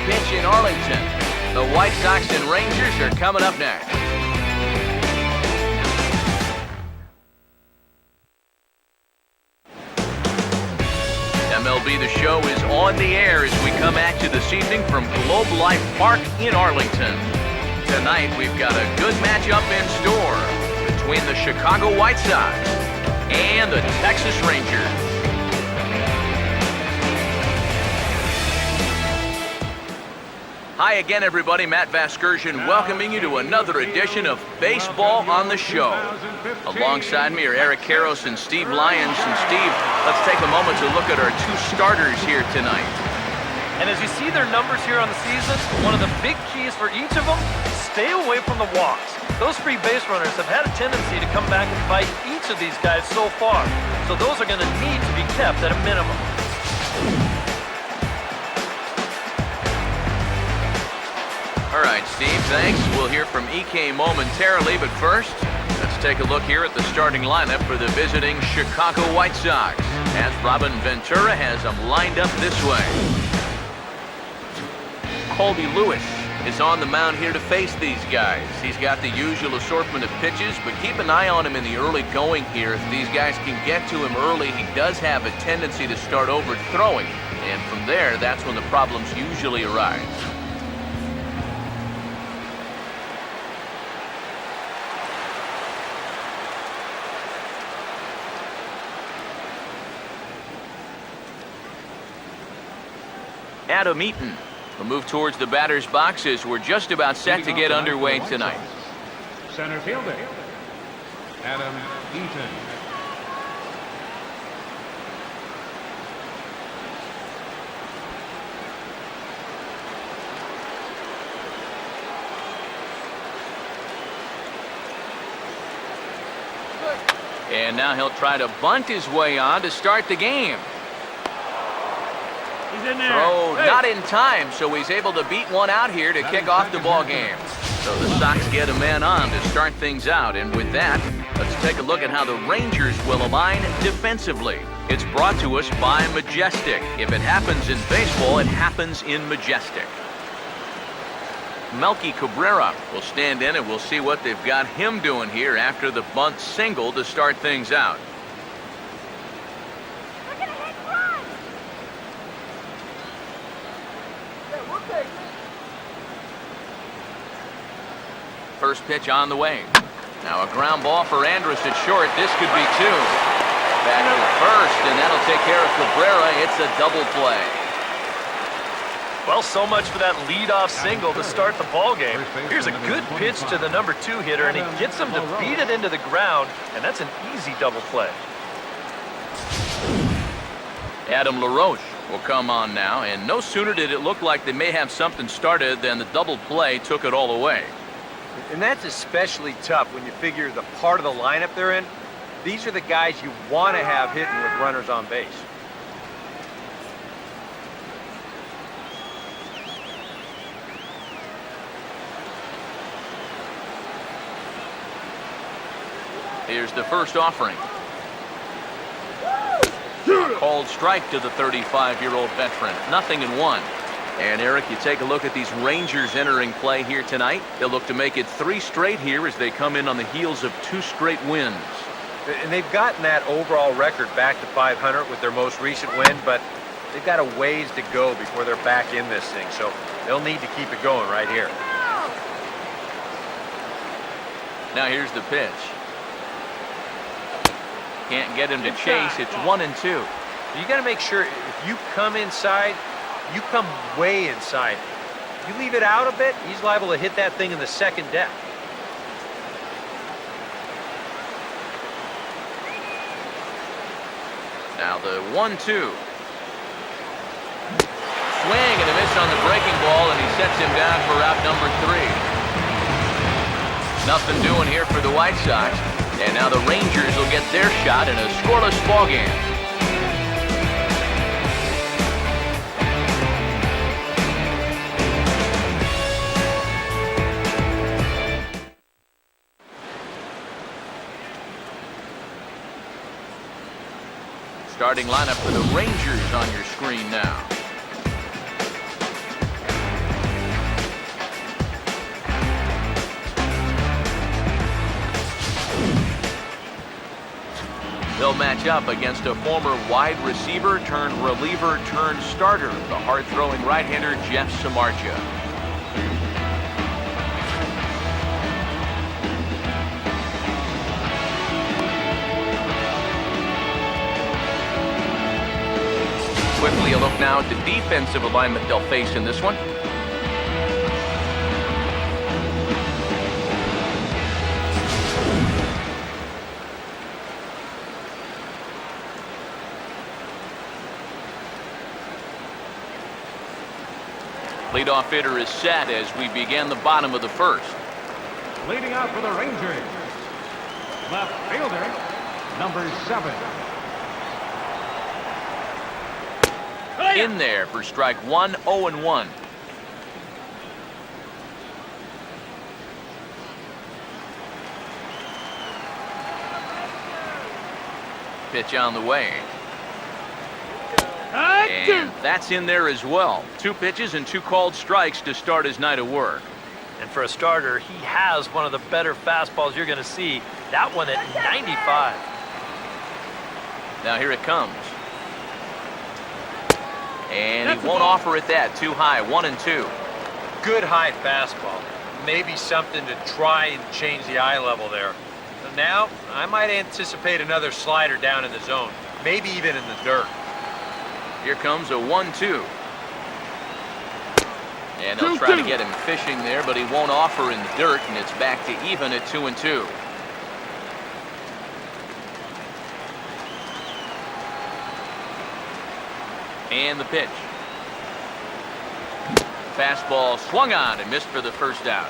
pitch in Arlington. The White Sox and Rangers are coming up next. MLB The Show is on the air as we come at you this evening from Globe Life Park in Arlington. Tonight we've got a good matchup in store between the Chicago White Sox and the Texas Rangers. Hi again, everybody. Matt Vasgersian welcoming you to another edition of Baseball on the Show. Alongside me are Eric Karros and Steve Lyons. And Steve, let's take a moment to look at our two starters here tonight. And as you see their numbers here on the season, one of the big keys for each of them, stay away from the walks. Those free base runners have had a tendency to come back and bite each of these guys so far. So those are going to need to be kept at a minimum. All right, Steve, thanks. We'll hear from EK momentarily, but first, let's take a look here at the starting lineup for the visiting Chicago White Sox, as Robin Ventura has them lined up this way. Colby Lewis is on the mound here to face these guys. He's got the usual assortment of pitches, but keep an eye on him in the early going here. If these guys can get to him early, he does have a tendency to start overthrowing, and from there, that's when the problems usually arise. Adam Eaton will move towards the batter's box as we're just about set to get underway tonight. Center fielder, Adam Eaton. And now he'll try to bunt his way on to start the game. Throw not in time, so he's able to beat one out here to kick off the ball game. So the Sox get a man on to start things out, and with that, let's take a look at how the Rangers will align defensively. It's brought to us by Majestic. If it happens in baseball, it happens in Majestic. Melky Cabrera will stand in, and we'll see what they've got him doing here after the bunt single to start things out. First pitch on the way. Now a ground ball for Andrus at short. This could be two. Back to first, and that'll take care of Cabrera. It's a double play. Well, so much for that leadoff single to start the ball game. Here's a good pitch to the number 2 hitter, and he gets him to beat it into the ground, and that's an easy double play. Adam LaRoche will come on now, and no sooner did it look like they may have something started than the double play took it all away. And that's especially tough when you figure the part of the lineup they're in. These are the guys you want to have hitting with runners on base. Here's the first offering. Called strike to the 35-year-old veteran. 0-1. And Eric, you take a look at these Rangers entering play here tonight. They'll look to make it 3 straight here as they come in on the heels of 2 straight wins. And they've gotten that overall record back to 500 with their most recent win, but they've got a ways to go before they're back in this thing. So they'll need to keep it going right here. Now here's the pitch. Can't get him to chase. It's 1-2. You got to make sure if you come inside, you come way inside. You leave it out a bit, he's liable to hit that thing in the second deck. Now the 1-2. Swing and a miss on the breaking ball, and he sets him down for out number 3. Nothing doing here for the White Sox. And now the Rangers will get their shot in a scoreless ball game. Starting lineup for the Rangers on your screen now. match up against a former wide receiver turned reliever turned starter, the hard-throwing right-hander Jeff Samardzija. Quickly a look now at the defensive alignment they'll face in this one. Leadoff hitter is set as we begin the bottom of the first. Leading out for the Rangers, left fielder, number 7. In there for strike one, 0-1. Pitch on the way. And that's in there as well. 2 pitches and 2 called strikes to start his night of work. And for a starter, he has one of the better fastballs you're going to see. That one at 95. Now here it comes. And he won't offer it that. Too high, 1-2. Good high fastball. Maybe something to try and change the eye level there. So now, I might anticipate another slider down in the zone. Maybe even in the dirt. Here comes a 1-2. And they'll try to get him fishing there, but he won't offer in the dirt, and it's back to even at 2-2. And the pitch. Fastball swung on and missed for the first out.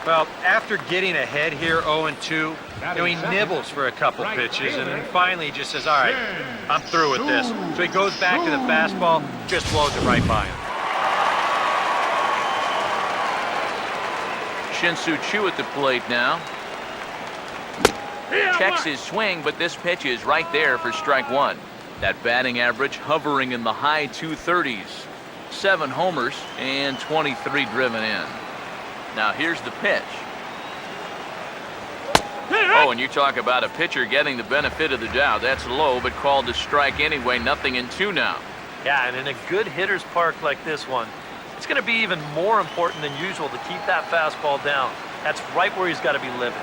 Well, after getting ahead here 0-2, he nibbles for a couple pitches, and then finally just says, all right, I'm through with this. So he goes back to the fastball, just blows it right by him. Shin-Soo Choo at the plate now. Checks his swing, but this pitch is right there for strike one. That batting average hovering in the high 230s. 7 homers and 23 driven in. Now here's the pitch. Oh, and you talk about a pitcher getting the benefit of the doubt. That's low, but called to strike anyway. 0-2 now. Yeah, and in a good hitter's park like this one, it's going to be even more important than usual to keep that fastball down. That's right where he's got to be living.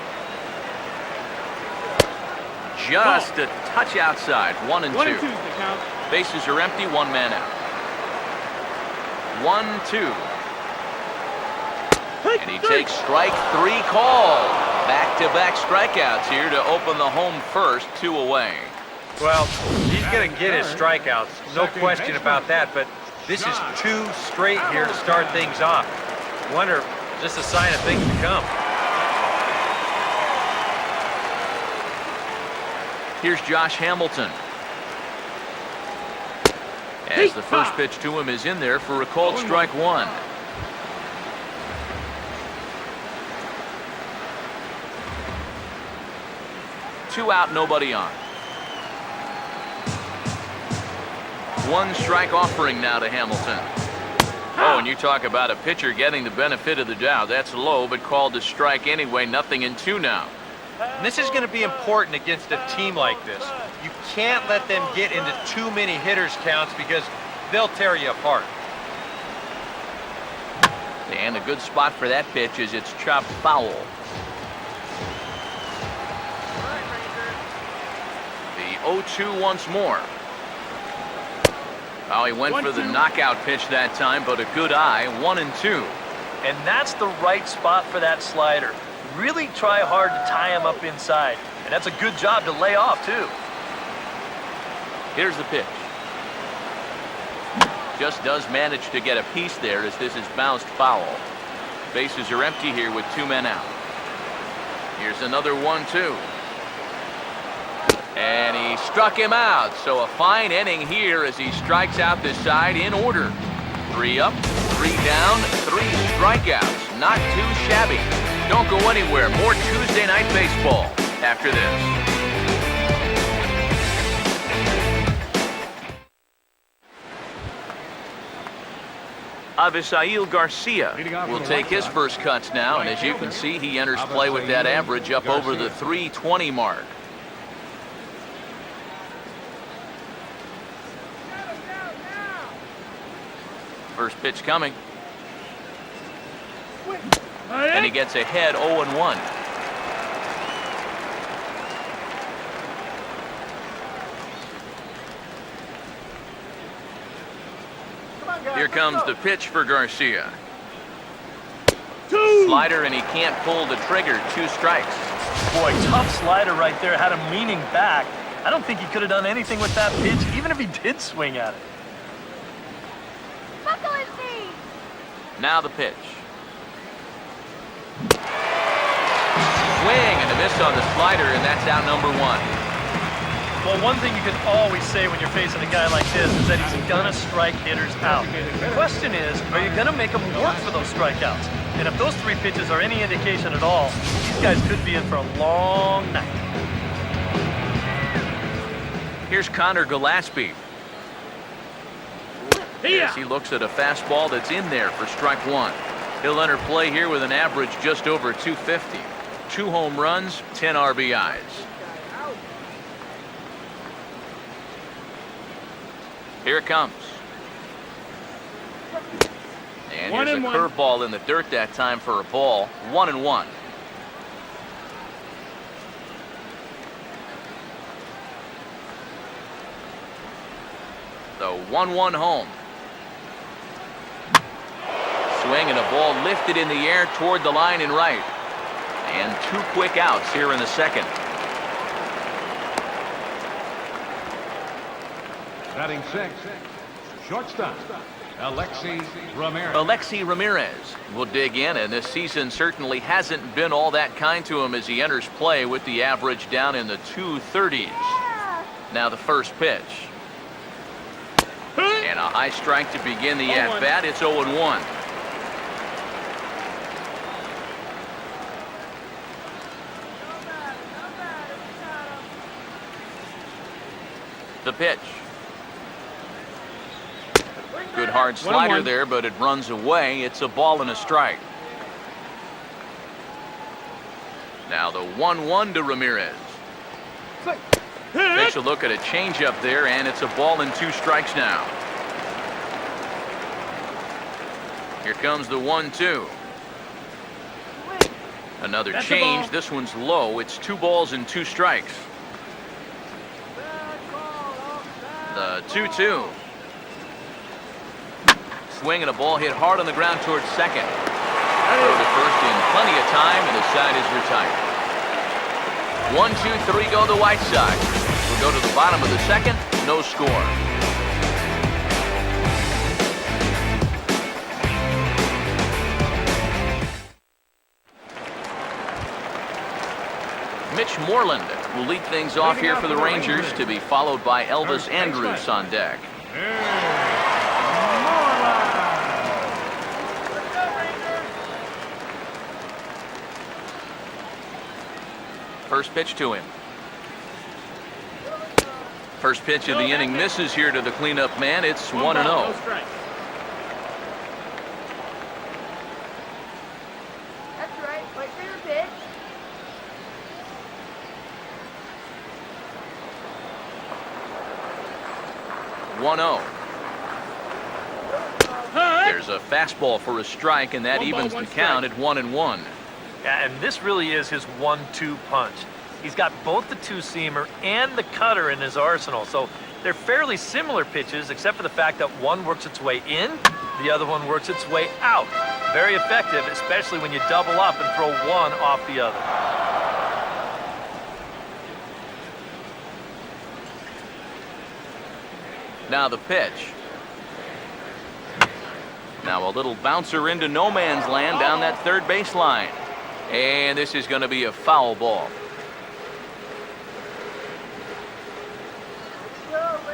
Just a touch outside. 1-2. Bases are empty. 1 man out. 1-2. And he takes strike 3 call. Back-to-back strikeouts here to open the home first. 2 away. Well, he's going to get his strikeouts. No question about that, but this is 2 straight here to start things off. Wonder, is this a sign of things to come? Here's Josh Hamilton. As the first pitch to him is in there for a called strike 1. Two out, nobody on. 1 strike offering now to Hamilton. Oh, and you talk about a pitcher getting the benefit of the doubt. That's low, but called to strike anyway. 0-2 now. And this is going to be important against a team like this. You can't let them get into too many hitters counts because they'll tear you apart. And a good spot for that pitch is it's chopped foul. The 0-2 once more. Oh, he went for the knockout pitch that time, but a good eye. 1-2. And that's the right spot for that slider. Really try hard to tie him up inside. And that's a good job to lay off, too. Here's the pitch. Just does manage to get a piece there as this is bounced foul. Bases are empty here with 2 men out. Here's another 1-2. And he struck him out. So a fine inning here as he strikes out this side in order. 3 up, 3 down, 3 strikeouts. Not too shabby. Don't go anywhere. More Tuesday Night Baseball after this. Avisail Garcia will take his first cuts now, and as you can see, he enters play with that average up over the 320 mark. First pitch coming. And he gets ahead 0-1. Here comes the pitch for Garcia. Slider, and he can't pull the trigger. 2 strikes. Boy, tough slider right there. Had him leaning back. I don't think he could have done anything with that pitch, even if he did swing at it. Now the pitch. Swing and a miss on the slider, and that's out number 1. Well, one thing you can always say when you're facing a guy like this is that he's gonna strike hitters out. The question is, are you gonna make him work for those strikeouts? And if those 3 pitches are any indication at all, these guys could be in for a long night. Here's Connor Gillespie. As he looks at a fastball that's in there for strike 1. He'll enter play here with an average just over 250. 2 home runs, 10 RBIs. Here it comes. And here's a curveball in the dirt that time for a ball. 1-1. The 1-1 home. Swing and a ball lifted in the air toward the line and right. And 2 quick outs here in the second. Batting 6, shortstop, Alexi Ramirez. Alexi Ramirez will dig in, and this season certainly hasn't been all that kind to him as he enters play with the average down in the 230s. Now the first pitch. And a high strike to begin the at-bat. It's 0-1. The pitch. Good hard slider there, but it runs away. It's a ball and a strike. Now the 1-1 to Ramirez. Takes a look at a changeup there, and it's a ball and 2 strikes now. Here comes the 1-2. Another change. This one's low. It's 2 balls and 2 strikes. The 2-2. Swing and a ball hit hard on the ground towards second. Throw to first in plenty of time, and the side is retired. 1-2-3 go the White Sox. We'll go to the bottom of the second. No score. Mitch Moreland will lead things off here for the Rangers, to be followed by Elvis Andrus on deck. First pitch to him. First pitch of the inning misses here to the cleanup man. It's 1-0. That's right. Wait for your pitch. There's a fastball for a strike, and that evens the count at 1-1. Yeah, and this really is his 1-2 punch. He's got both the 2-seamer and the cutter in his arsenal, so they're fairly similar pitches, except for the fact that one works its way in, the other one works its way out. Very effective, especially when you double up and throw one off the other. Now the pitch. Now a little bouncer into no man's land down that third baseline. And this is going to be a foul ball.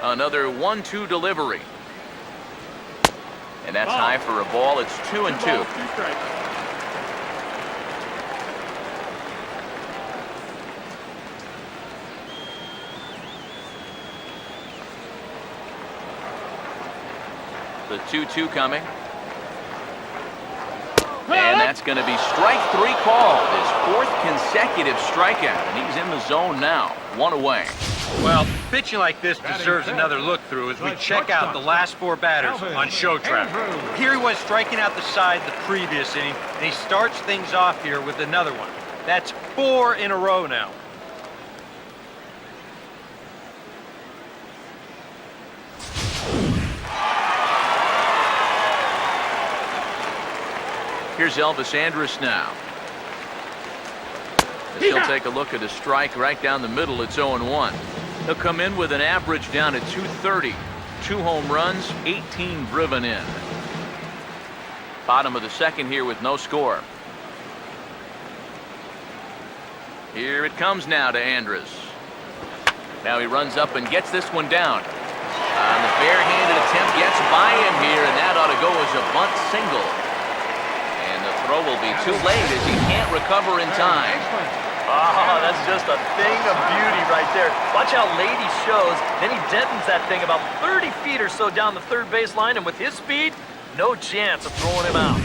Another 1-2 delivery. And that's high for a ball. It's 2-2. The 2-2 coming. And that's going to be strike 3 called. His 4th consecutive strikeout, and he's in the zone now. 1 away. Well, Pitching like this deserves another look through as we check out the last 4 batters on show track. Here he was striking out the side the previous inning, and he starts things off here with another one. That's 4 in a row now. Here's Elvis Andrus now. He'll take a look at a strike right down the middle. It's 0-1. He'll come in with an average down at 230. 2 home runs, 18 driven in. Bottom of the second here with no score. Here it comes now to Andrus. Now he runs up and gets this one down. The barehanded attempt gets by him here, and that ought to go as a bunt single. And the throw will be too late as he can't recover in time. Oh, that's just a thing of beauty right there. Watch how late he shows. Then he deadens that thing about 30 feet or so down the third base line, and with his speed, no chance of throwing him out.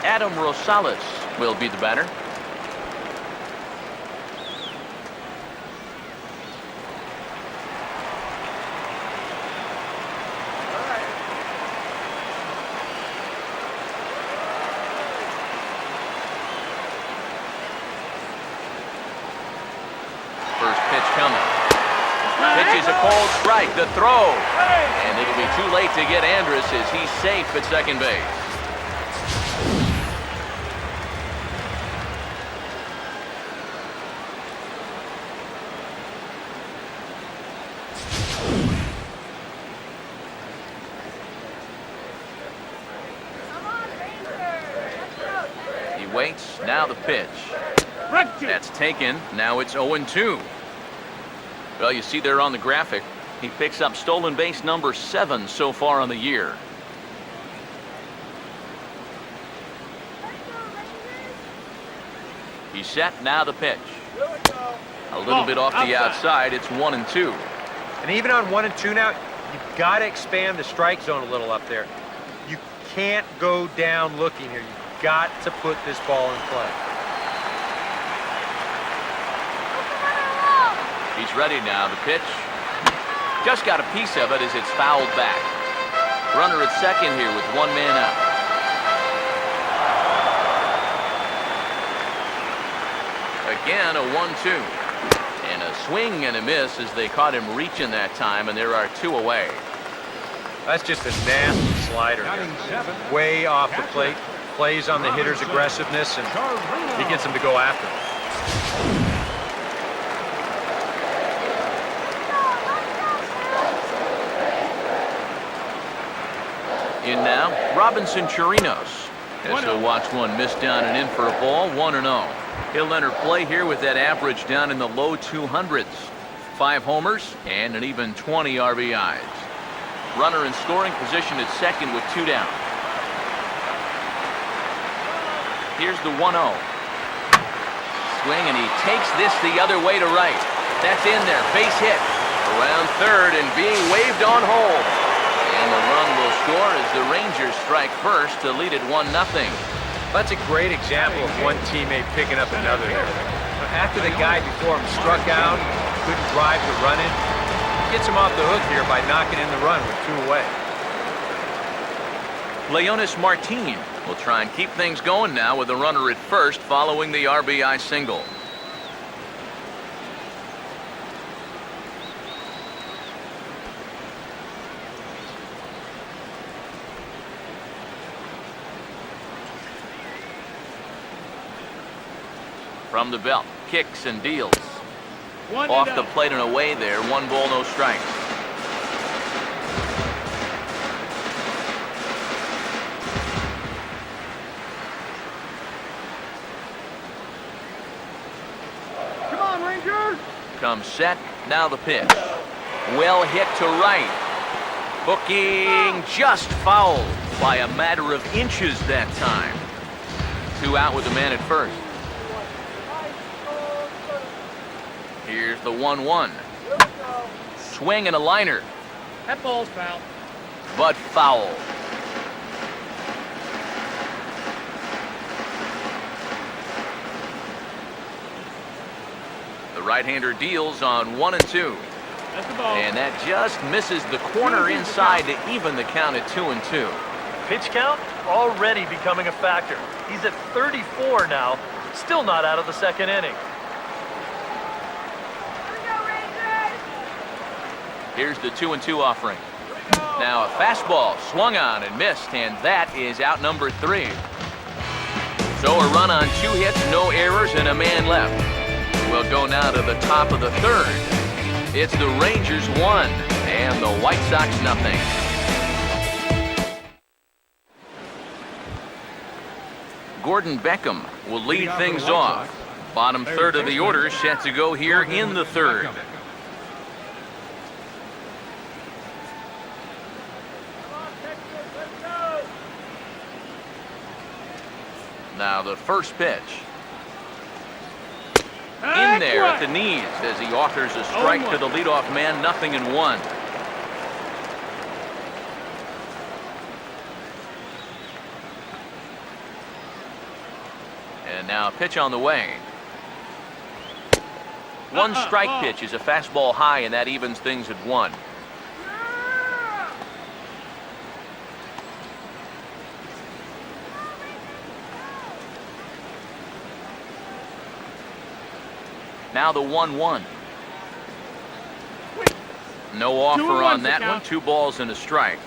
Adam Rosales will be the batter. Pitch is a cold strike. The throw. And it'll be too late to get Andrus as he's safe at second base. Come on, Ranger. He waits. Now the pitch. That's taken. Now it's 0-2. Well, you see there on the graphic, he picks up stolen base number 7 so far on the year. He's set. Now the pitch. A little bit off the outside. It's 1-2. And even on 1-2 now, you've got to expand the strike zone a little up there. You can't go down looking here. You've got to put this ball in play. He's ready now. The pitch. Just got a piece of it as it's fouled back. Runner at second here with 1 man out. Again, a 1-2. And a swing and a miss as they caught him reaching that time, and there are 2 away. That's just a nasty slider there. Way off the plate. Plays on the hitter's aggressiveness, and he gets him to go after him. In now, Robinson Chirinos. As he'll watch one miss down and in for a ball, 1-0. He'll enter play here with that average down in the low 200s. 5 homers and an even 20 RBIs. Runner in scoring position at second with 2 down. Here's the 1-0. Swing, and he takes this the other way to right. That's in there. Base hit. Around third and being waved on home. And the run will score as the Rangers strike first to lead it 1-0. That's a great example of one teammate picking up another here. After the guy before him struck out, couldn't drive the run in, gets him off the hook here by knocking in the run with 2 away. Leonis Martin will try and keep things going now with a runner at first following the RBI single. From the belt, kicks and deals. Off the plate and away there, 1 ball, no strikes. Come on, Ranger! Comes set, now the pitch. Well hit to right. Hooking just fouled by a matter of inches that time. 2 out with the man at first. Here's the 1-1. Swing and a liner. That ball's foul. But foul. The right-hander deals on 1-2. That's the ball. And that just misses the corner inside to even the count at 2-2. Pitch count already becoming a factor. He's at 34 now, still not out of the second inning. Here's the 2-2 offering. Now a fastball swung on and missed, and that is out number 3. So a run on 2 hits, no errors, and a man left. We'll go now to the top of the third. It's the Rangers 1 and the White Sox nothing. Gordon Beckham will lead things off. Bottom third of the order set to go here in the third. Now the first pitch. In there at the knees as he offers a strike to the leadoff man, 0-1. And now a pitch on the way. One strike pitch is a fastball high, and that evens things at 1. Now the 1-1. No offer on that one. 2 balls and a strike.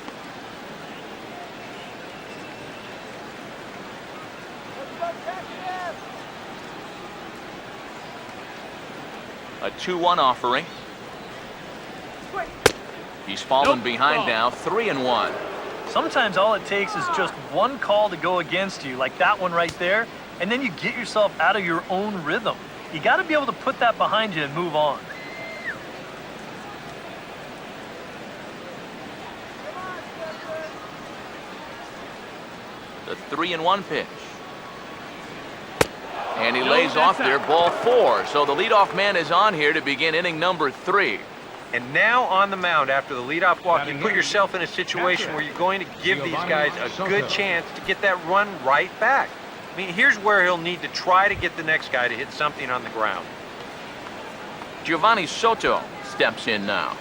A 2-1 offering. He's fallen behind now, 3-1. Sometimes all it takes is just one call to go against you, like that one right there, and then you get yourself out of your own rhythm. You got to be able to put that behind you and move on. The 3-1 pitch. And he lays off there, ball 4. So the leadoff man is on here to begin inning number 3. And now on the mound after the leadoff walk, you put yourself in a situation where you're going to give these guys a good chance to get that run right back. I mean, here's where he'll need to try to get the next guy to hit something on the ground. Giovanni Soto steps in now.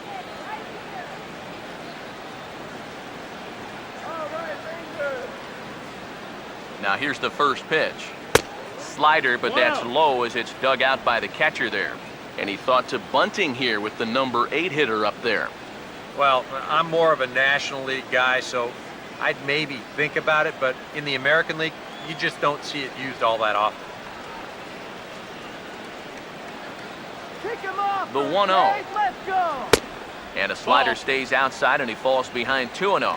Now here's the first pitch. Slider, but that's low as it's dug out by the catcher there. And he thought to bunting here with the number 8 hitter up there. Well, I'm more of a National League guy, so I'd maybe think about it, but in the American League, you just don't see it used all that often. The 1-0. And a slider stays outside, and he falls behind 2-0.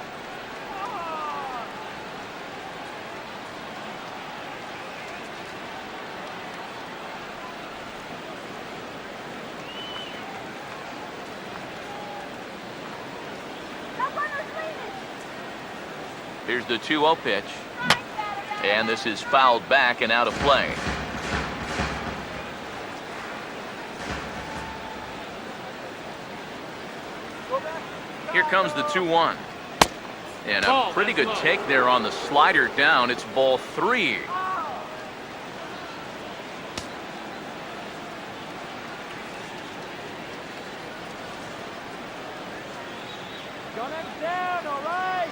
Here's the 2-0 pitch. And this is fouled back and out of play. Here comes the 2-1. And a pretty good take there on the slider down. It's ball 3. Down, all right.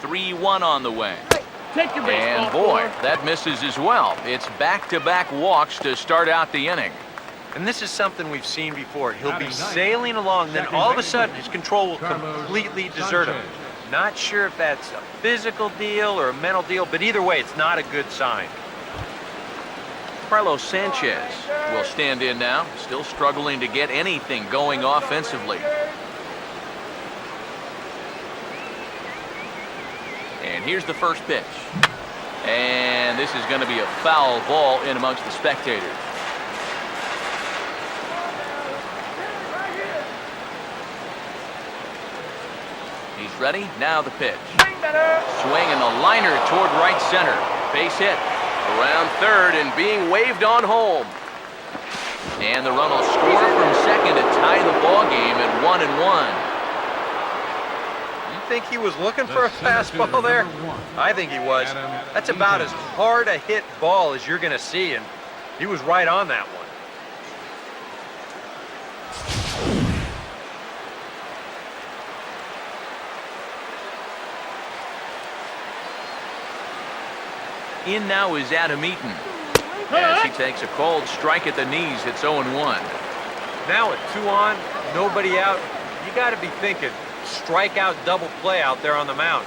3-1 on the way. Take your And boy, that misses as well. It's back-to-back walks to start out the inning. And this is something we've seen before. He'll be sailing along, then all of a sudden his control will completely desert him. Not sure if that's a physical deal or a mental deal, but either way, it's not a good sign. Carlos Sanchez will stand in now, still struggling to get anything going offensively. And here's the first pitch. And this is going to be a foul ball in amongst the spectators. He's ready. Now the pitch. Swing and the liner toward right center. Base hit. Around third and being waved on home. And the run will score from second to tie the ball game at 1-1. think he was looking for a fastball there? I think he was. That's about as hard a hit ball as you're going to see, and he was right on that one. In now is Adam Eaton. As he takes a cold strike at the knees, it's 0-1. Now with 2 on, nobody out, you got to be thinking strikeout double play out there on the mound.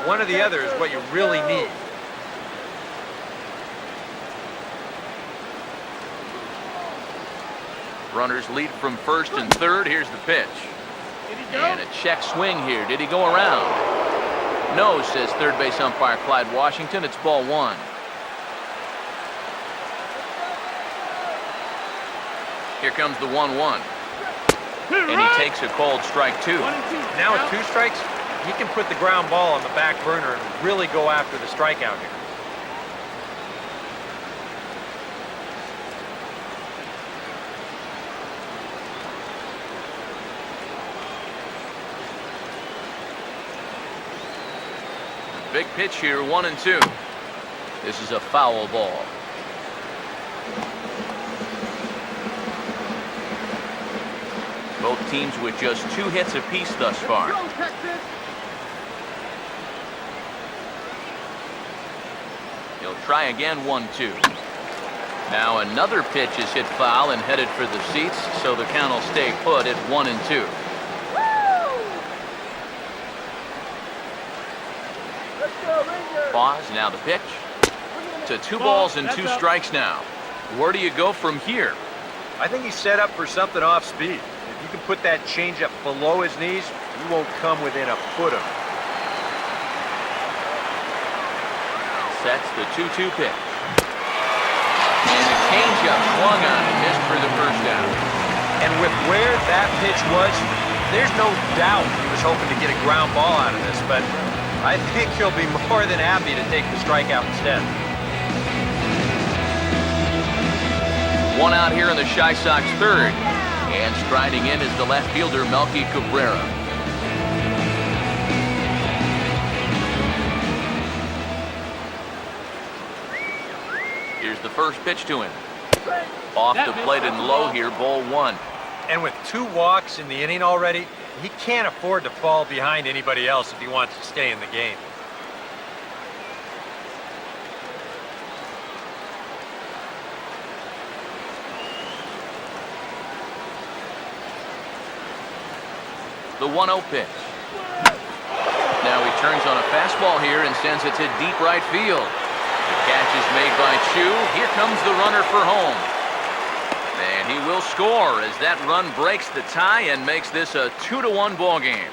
One or the other is what you really need. Runners lead from first and third. Here's the pitch. And a check swing here. Did he go around? No, says third base umpire Clyde Washington. It's ball 1. Here comes the 1-1. And he takes a cold strike 2. Now with 2 strikes, he can put the ground ball on the back burner and really go after the strikeout here. Big pitch here, 1-2. This is a foul ball. Both teams with just 2 hits apiece thus far. He'll try again, 1-2. Now another pitch is hit foul and headed for the seats, so the count will stay put at 1-2. Pause, now the pitch. To 2 balls and 2 strikes now. Where do you go from here? I think he's set up for something off speed. If you can put that changeup below his knees, you won't come within a foot of him. Sets the 2-2 pitch. And a changeup swung on and missed for the first down. And with where that pitch was, there's no doubt he was hoping to get a ground ball out of this, but I think he'll be more than happy to take the strikeout instead. 1 out here in the Chi Sox third. And striding in is the left fielder, Melky Cabrera. Here's the first pitch to him. Off the plate and low here, ball 1. And with 2 walks in the inning already, he can't afford to fall behind anybody else if he wants to stay in the game. The 1-0 pitch. Now he turns on a fastball here and sends it to deep right field. The catch is made by Chu. Here comes the runner for home. And he will score as that run breaks the tie and makes this a 2-1 ball game.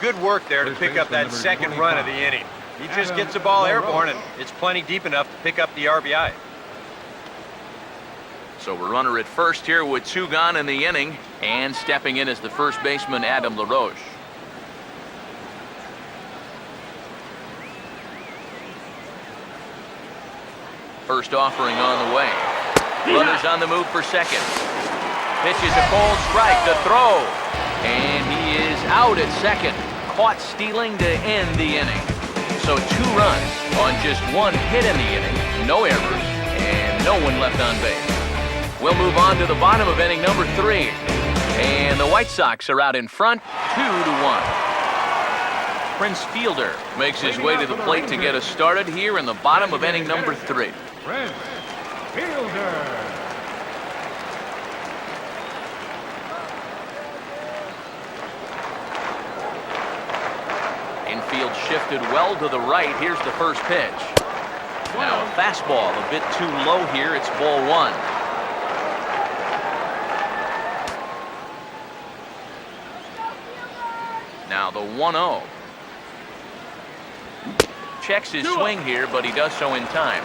Good work there to pick up that second run of the inning. He just gets the ball airborne, and it's plenty deep enough to pick up the RBI. So a runner at first here with 2 gone in the inning, and stepping in is the first baseman, Adam LaRoche. First offering on the way. Runners on the move for second. Pitches a cold strike, the throw. And he is out at second. Caught stealing to end the inning. So 2 runs on just 1 hit in the inning. No errors, and no one left on base. We'll move on to the bottom of inning number 3. And the White Sox are out in front, 2-1. Prince Fielder makes his way to the plate to get us started here in the bottom of inning number 3. Prince Fielder. Infield shifted well to the right. Here's the first pitch. Now a fastball a bit too low here. It's ball 1. Now the 1-0. Checks his swing here, but he does so in time.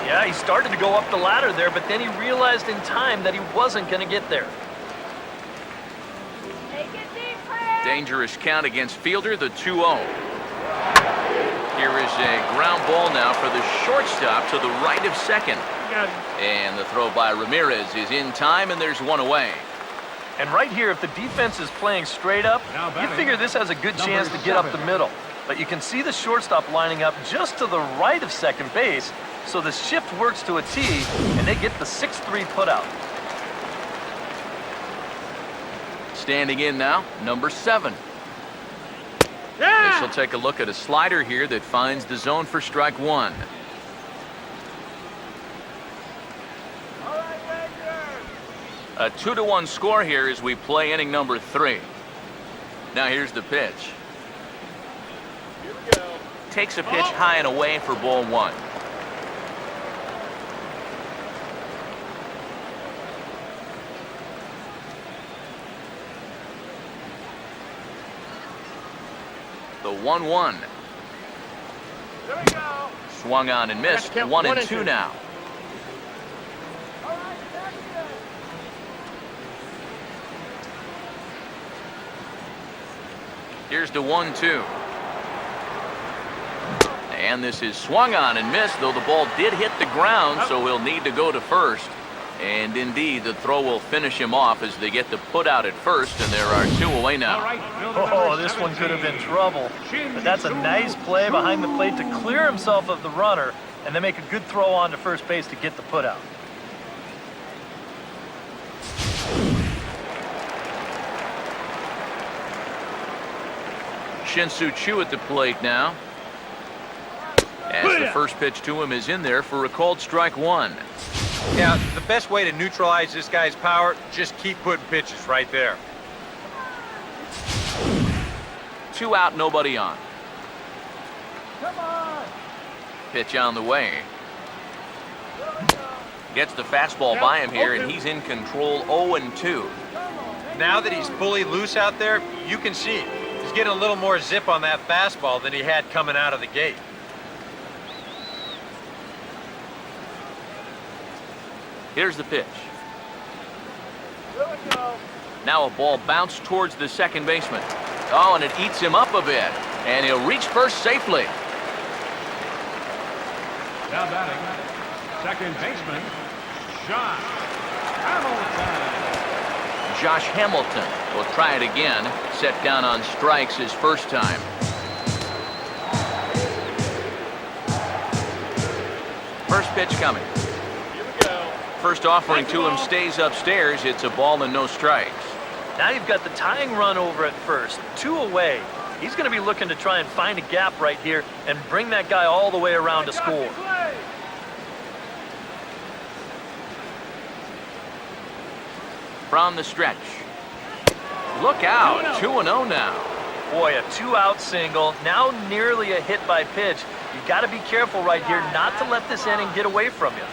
Yeah, he started to go up the ladder there, but then he realized in time that he wasn't going to get there. Dangerous count against Fielder, the 2-0. Here is a ground ball now for the shortstop to the right of second. And the throw by Ramirez is in time, and there's 1 away. And right here, if the defense is playing straight up, you figure this has a good chance to get up the middle. But you can see the shortstop lining up just to the right of second base, so the shift works to a T, and they get the 6-3 putout. Standing in now, number 7. This will take a look at a slider here that finds the zone for strike 1. A 2-1 score here as we play inning number 3. Now here's the pitch. Takes a pitch high and away for ball 1. The 1-1. Swung on and missed. 1-2 now. Here's the 1-2. And this is swung on and missed, though the ball did hit the ground, so he'll need to go to first. And indeed, the throw will finish him off as they get the put out at first, and there are 2 away now. Oh, this one could have been trouble. But that's a nice play behind the plate to clear himself of the runner, and then make a good throw on to first base to get the put out. Shin-Soo Choo at the plate now. As the first pitch to him is in there for a called strike 1. Yeah, the best way to neutralize this guy's power, just keep putting pitches right there. 2 out, nobody on. Come on. Pitch on the way. Gets the fastball by him here, and he's in control 0-2. Now that he's fully loose out there, you can see he's getting a little more zip on that fastball than he had coming out of the gate. Here's the pitch. Now a ball bounced towards the second baseman. Oh, and it eats him up a bit. And he'll reach first safely. Now batting, second baseman, Josh Hamilton. Josh Hamilton will try it again. Set down on strikes his first time. First pitch coming. First offering to him stays upstairs. It's a ball and no strikes. Now you've got the tying run over at first, 2 away. He's going to be looking to try and find a gap right here and bring that guy all the way around to score. From the stretch. Look out, 2-0 now. Boy, a 2-out single, now nearly a hit by pitch. You've got to be careful right here not to let this inning get away from you.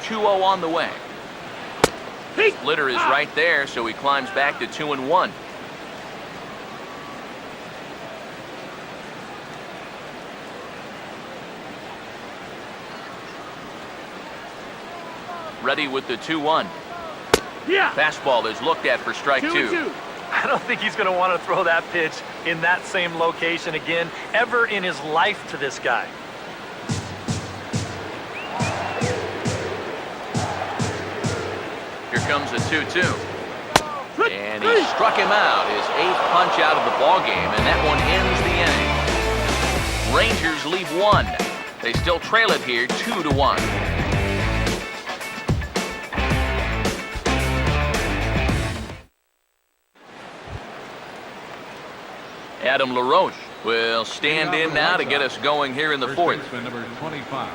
2-0 on the way. Splitter is right there, so he climbs back to 2-1. Ready with the 2-1. Fastball is looked at for strike 2. I don't think he's going to want to throw that pitch in that same location again ever in his life to this guy. Here comes a 2-2. And he struck him out, his 8th punch out of the ballgame, and that one ends the inning. Rangers leave 1. They still trail it here 2-1. Adam LaRoche will stand in now to get us going here in the 4th. Number 25,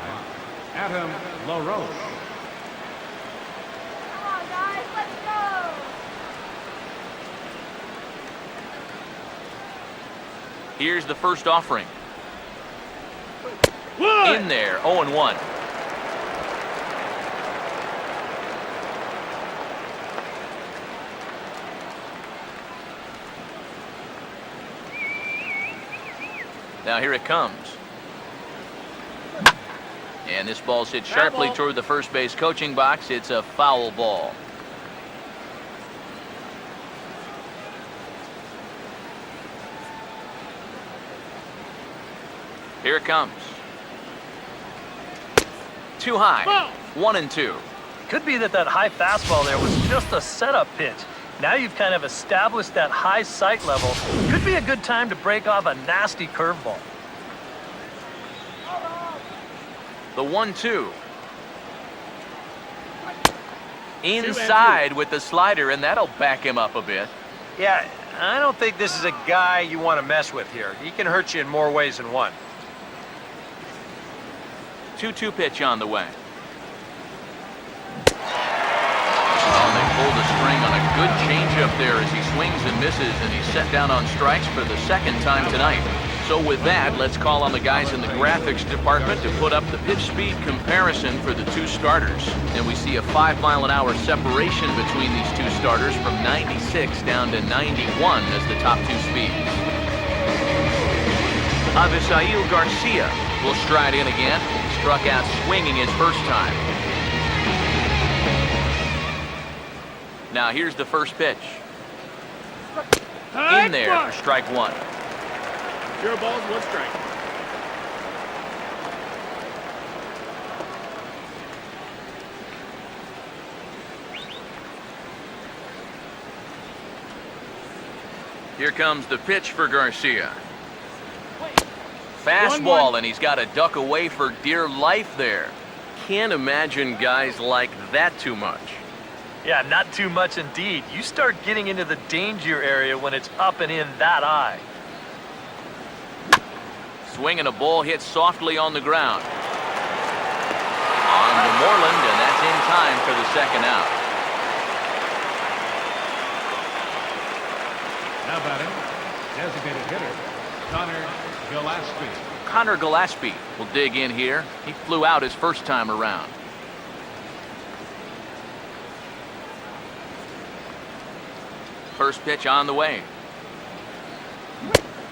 Adam LaRoche. Here's the first offering. In there, 0-1. Now here it comes. And this ball's hit sharply toward the first base coaching box. It's a foul ball. Here it comes. Too high. 1-2. Could be that high fastball there was just a setup pitch. Now you've kind of established that high sight level. Could be a good time to break off a nasty curveball. The 1-2. Inside with the slider, and that'll back him up a bit. Yeah, I don't think this is a guy you want to mess with here. He can hurt you in more ways than one. 2-2 pitch on the way. Oh, they pulled the string on a good changeup there as he swings and misses, and he's set down on strikes for the second time tonight. So with that, let's call on the guys in the graphics department to put up the pitch speed comparison for the two starters. And we see a 5-mile-an-hour separation between these two starters from 96 down to 91 as the top two speeds. Avisail Garcia will stride in again. Struck out swinging his first time. Now here's the first pitch. In there for strike one. 0 balls, 1 strike. Here comes the pitch for Garcia. Fastball, and he's got to duck away for dear life there. Can't imagine guys like that too much. Yeah, not too much indeed. You start getting into the danger area when it's up and in that high. Swinging a ball hit softly on the ground. On to Moreland, and that's in time for the second out. Now batting, designated hitter, Connor Gillespie. Connor Gillespie will dig in here. He flew out his first time around. First pitch on the way.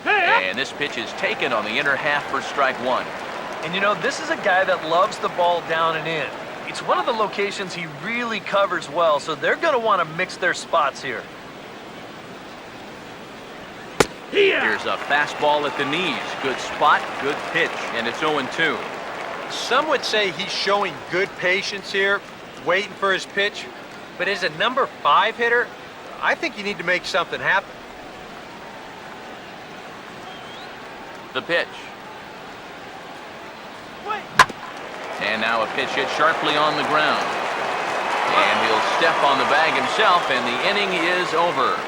And this pitch is taken on the inner half for strike one. And you know, this is a guy that loves the ball down and in. It's one of the locations he really covers well, so they're going to want to mix their spots here. Here's a fastball at the knees. Good spot, good pitch, and it's 0-2. Some would say he's showing good patience here, waiting for his pitch. But as a number 5 hitter, I think you need to make something happen. The pitch. And now a pitch hit sharply on the ground. And he'll step on the bag himself, and the inning is over.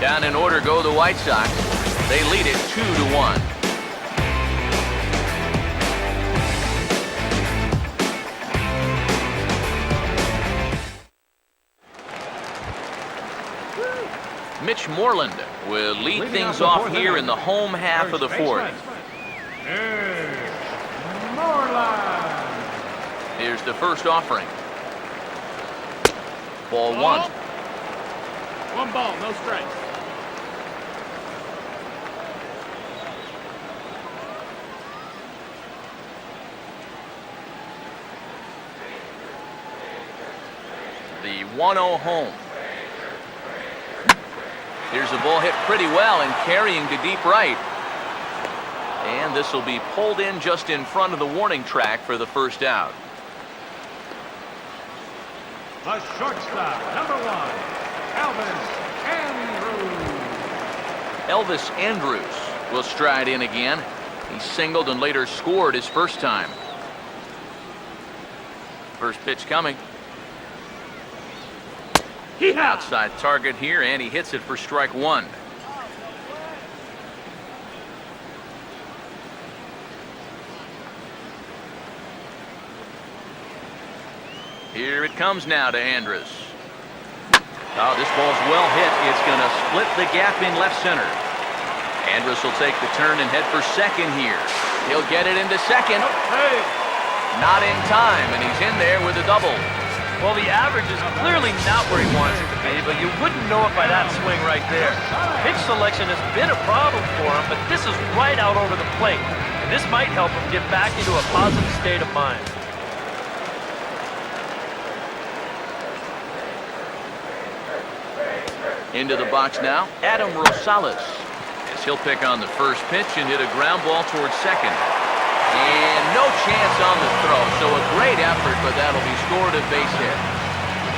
Down in order go the White Sox. They lead it 2-1. Mitch Moreland will lead things off here in the home half of the fourth. Here's the first offering. Ball one. 1 ball, no strikes. The 1-0 home. Here's a ball hit pretty well and carrying to deep right. And this will be pulled in just in front of the warning track for the first out. The shortstop, number 1, Elvis Andrus will stride in again. He singled and later scored his first time. First pitch coming. Outside target here, and he hits it for strike one. Here it comes now to Andrus. Oh, this ball's well hit. It's going to split the gap in left center. Andrus will take the turn and head for second here. He'll get it into second. Not in time, and he's in there with a double. Well, the average is clearly not where he wants it to be, but you wouldn't know it by that swing right there. Pitch selection has been a problem for him, but this is right out over the plate, and this might help him get back into a positive state of mind. Into the box now, Adam Rosales, as he'll pick on the first pitch and hit a ground ball towards second. And no chance on the throw, so a great effort, but that'll be scored a base hit.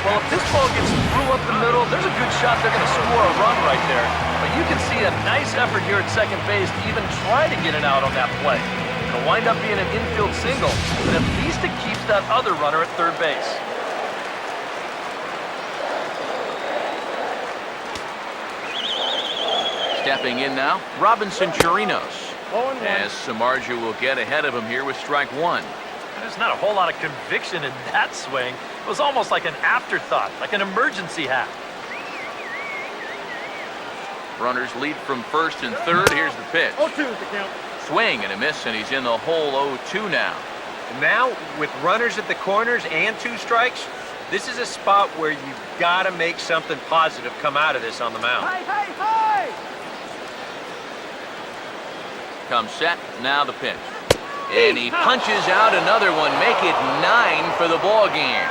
Well, if this ball gets through up the middle, there's a good shot they're going to score a run right there. But you can see a nice effort here at second base to even try to get it out on that play. It'll wind up being an infield single, but at least it keeps that other runner at third base. Stepping in now, Robinson Chirinos, as Samardzija will get ahead of him here with strike one. There's not a whole lot of conviction in that swing. It was almost like an afterthought, like an emergency hack. Runners lead from first and third. Here's the pitch. 0-2 is the count. Swing and a miss, and he's in the hole 0-2 now. And now, with runners at the corners and 2 strikes, this is a spot where you've got to make something positive come out of this on the mound. Comes set, now the pitch. And he punches out another one, make it 9 for the ball game.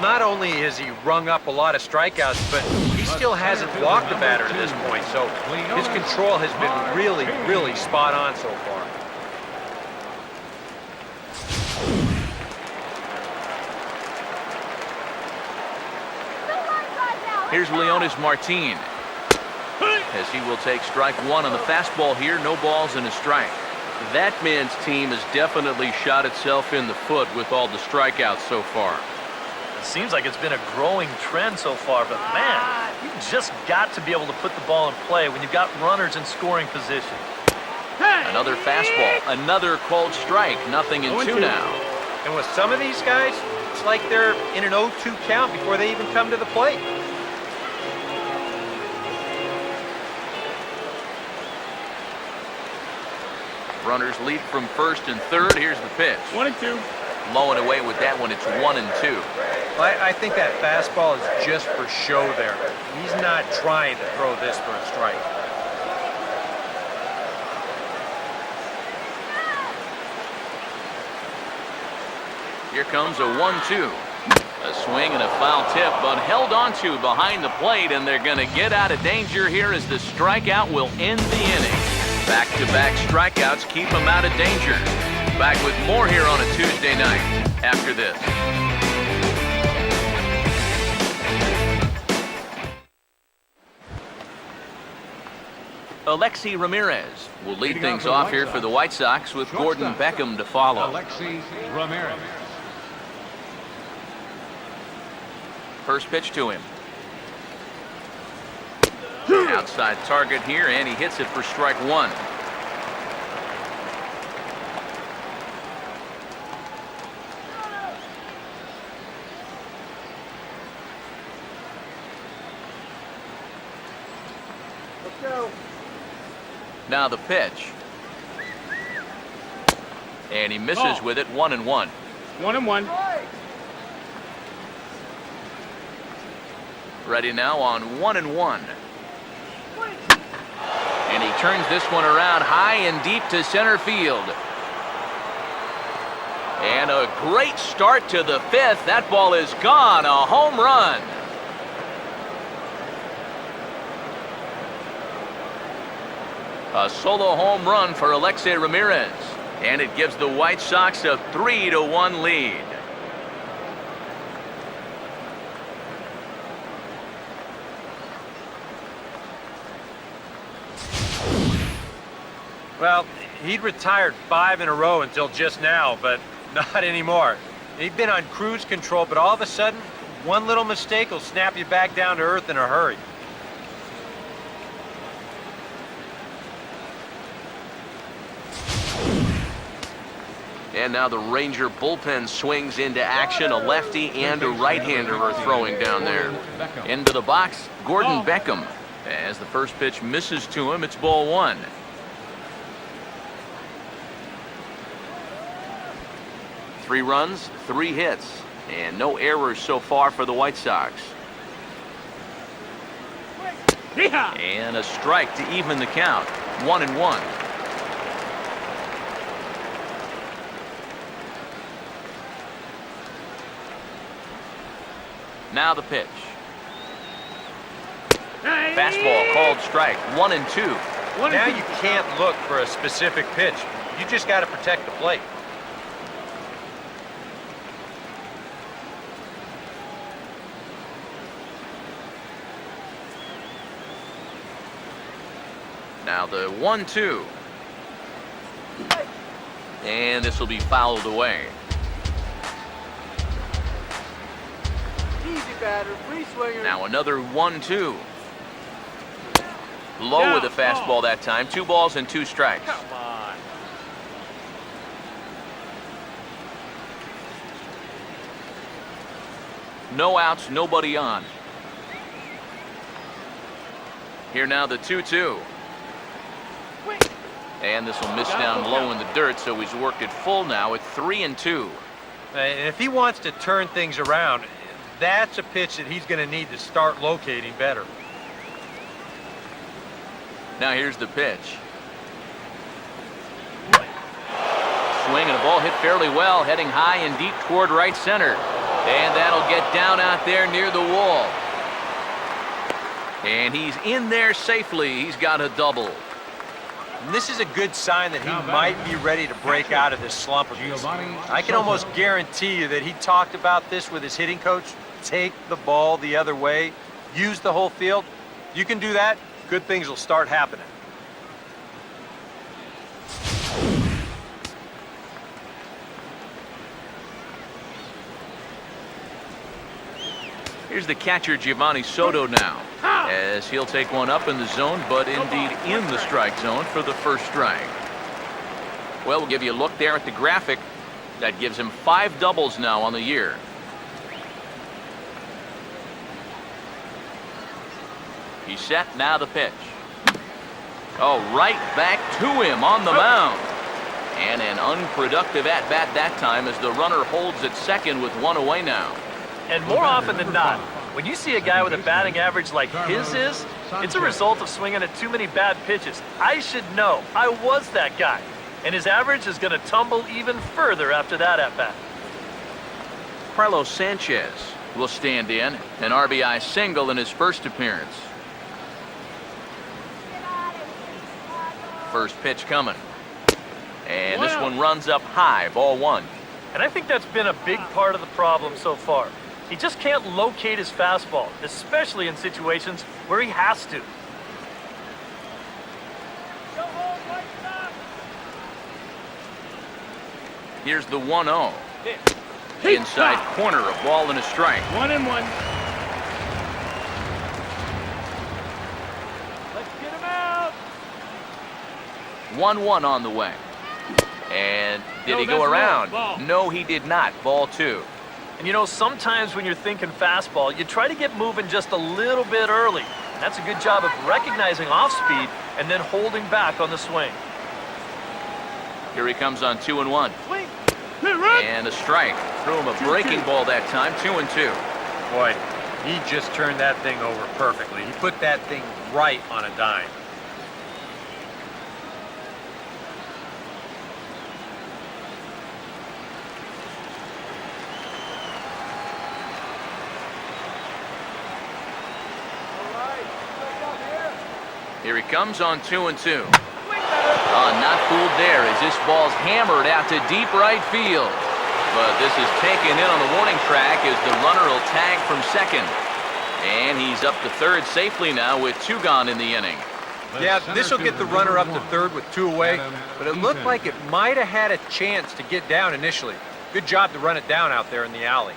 Not only has he rung up a lot of strikeouts, but he still hasn't walked the batter to this point, so his control has been really, really spot on so far. Here's Leonis Martin, as he will take strike one on the fastball here, no balls and a strike. That man's team has definitely shot itself in the foot with all the strikeouts so far. It seems like it's been a growing trend so far, but man, you just got to be able to put the ball in play when you've got runners in scoring position. Another fastball, another called strike, nothing in 2 now. And with some of these guys, it's like they're in an 0-2 count before they even come to the plate. Runners lead from first and third. Here's the pitch. 1-2. Low and away with that one. It's 1-2. I think that fastball is just for show there. He's not trying to throw this for a strike. Here comes a 1-2. A swing and a foul tip, but held onto behind the plate, and they're going to get out of danger here as the strikeout will end the inning. Back-to-back strikeouts keep them out of danger. Back with more here on a Tuesday night after this. Alexi Ramirez will lead things off here for the White Sox with Gordon Beckham to follow. Alexi Ramirez. First pitch to him. Outside target here, and he hits it for strike one. Let's go. Now the pitch. And he misses with it, 1-1. 1-1. Ready now on 1-1. And he turns this one around high and deep to center field. And a great start to the fifth. That ball is gone. A home run. A solo home run for Alexi Ramirez. And it gives the White Sox a 3-1 lead. Well, he'd retired 5 in a row until just now, but not anymore. He'd been on cruise control, but all of a sudden, one little mistake will snap you back down to earth in a hurry. And now the Ranger bullpen swings into action. A lefty and a right-hander are throwing down there. Into the box, Gordon Beckham. As the first pitch misses to him, it's ball one. Three runs, 3 hits, and no errors so far for the White Sox. And a strike to even the count, 1-1. Now the pitch. Fastball called strike, 1-2. Now you can't look for a specific pitch. You just got to protect the plate. Now the 1-2. And this will be fouled away. Easy batter, free swinger. Now another 1-2. Low with the fastball that time. 2 balls and 2 strikes. Come on. No outs, nobody on. Here now the 2-2. And this will miss down low in the dirt, so he's worked it full now at 3-2. And if he wants to turn things around, that's a pitch that he's going to need to start locating better. Now here's the pitch. Swing and a ball hit fairly well, heading high and deep toward right center. And that'll get down out there near the wall. And he's in there safely. He's got a double. And this is a good sign that he might be ready to break out of this slump of his. I can almost guarantee you that he talked about this with his hitting coach. Take the ball the other way. Use the whole field. You can do that, good things will start happening. Here's the catcher, Giovanni Soto now, as he'll take one up in the zone, but indeed in the strike zone for the first strike. Well, we'll give you a look there at the graphic. That gives him 5 doubles now on the year. He's set, now the pitch. Oh, right back to him on the mound. And an unproductive at-bat that time as the runner holds at second with 1 away now. And more often than not, when you see a guy with a batting average like his is, it's a result of swinging at too many bad pitches. I should know. I was that guy. And his average is going to tumble even further after that at-bat. Carlos Sanchez will stand in, an RBI single in his first appearance. First pitch coming. And this one runs up high, ball 1. And I think that's been a big part of the problem so far. He just can't locate his fastball, especially in situations where he has to. Here's the 1-0. Inside corner, a ball and a strike. 1-1. Let's get him out. 1-1 on the way. And did he go around? No, he did not. Ball 2. And you know, sometimes when you're thinking fastball, you try to get moving just a little bit early. And that's a good job of recognizing off speed and then holding back on the swing. Here he comes on 2-1. Swing. And a strike. Threw him a breaking ball that time, 2-2. Boy, he just turned that thing over perfectly. He put that thing right on a dime. Here he comes on 2-2. Not fooled there as this ball's hammered out to deep right field. But this is taken in on the warning track as the runner will tag from second. And he's up to third safely now with 2 gone in the inning. Yeah, this will get the runner up to third with 2 away, but it looked like it might have had a chance to get down initially. Good job to run it down out there in the alley.